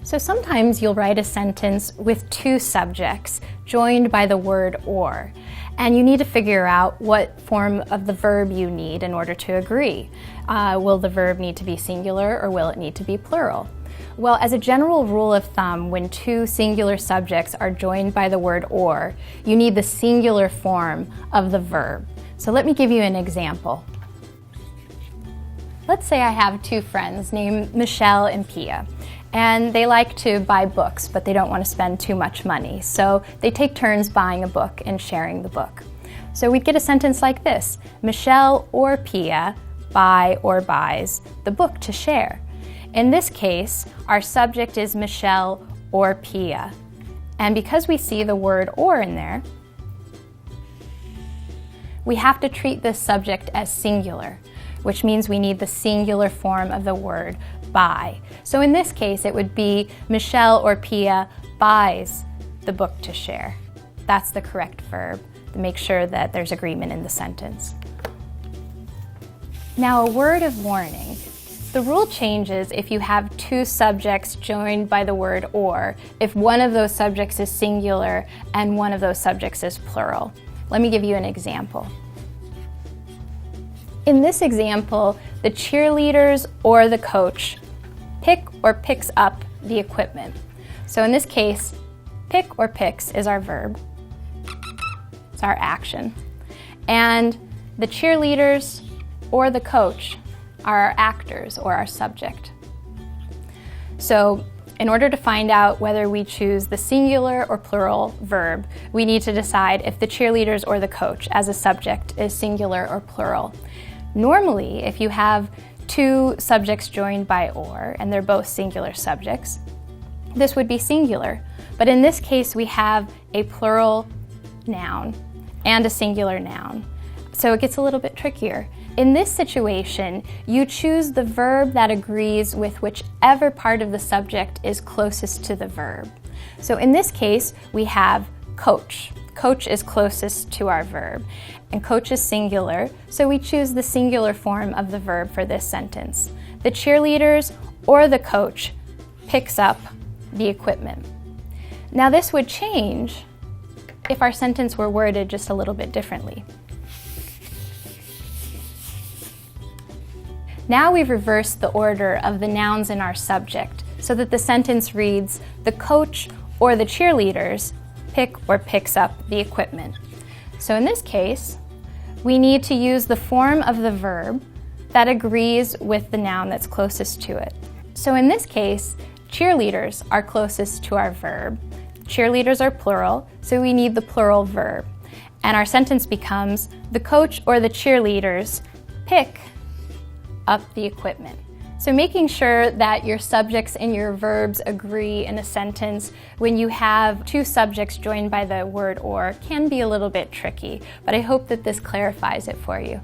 So sometimes you'll write a sentence with two subjects joined by the word or, and you need to figure out what form of the verb you need in order to agree. Will the verb need to be singular or will it need to be plural? Well, as a general rule of thumb, when two singular subjects are joined by the word or, you need the singular form of the verb. So let me give you an example. Let's say I have two friends named Michelle and Piya, and they like to buy books, but they don't want to spend too much money. So they take turns buying a book and sharing the book. So we'd get a sentence like this: Michelle or Piya buy or buys the book to share. In this case, our subject is Michelle or Piya. And because we see the word or in there, we have to treat this subject as singular, which means we need the singular form of the word buy. So in this case, it would be Michelle or Piya buys the book to share. That's the correct verb to make sure that there's agreement in the sentence. Now, a word of warning. The rule changes if you have two subjects joined by the word or, if one of those subjects is singular and one of those subjects is plural. Let me give you an example. In this example, the cheerleaders or the coach pick or picks up the equipment. So in this case, pick or picks is our verb. It's our action. And the cheerleaders or the coach are our actors or our subject. So in order to find out whether we choose the singular or plural verb, we need to decide if the cheerleaders or the coach as a subject is singular or plural. Normally, if you have two subjects joined by or, and they're both singular subjects, this would be singular. But in this case, we have a plural noun and a singular noun. So it gets a little bit trickier. In this situation, you choose the verb that agrees with whichever part of the subject is closest to the verb. So in this case, we have coach. Coach is closest to our verb, and coach is singular, so we choose the singular form of the verb for this sentence. The cheerleaders or the coach picks up the equipment. Now this would change if our sentence were worded just a little bit differently. Now we've reversed the order of the nouns in our subject so that the sentence reads, the coach or the cheerleaders pick or picks up the equipment. So in this case, we need to use the form of the verb that agrees with the noun that's closest to it. So in this case, cheerleaders are closest to our verb. Cheerleaders are plural, so we need the plural verb. And our sentence becomes, the coach or the cheerleaders pick up the equipment. So making sure that your subjects and your verbs agree in a sentence when you have two subjects joined by the word or can be a little bit tricky, but I hope that this clarifies it for you.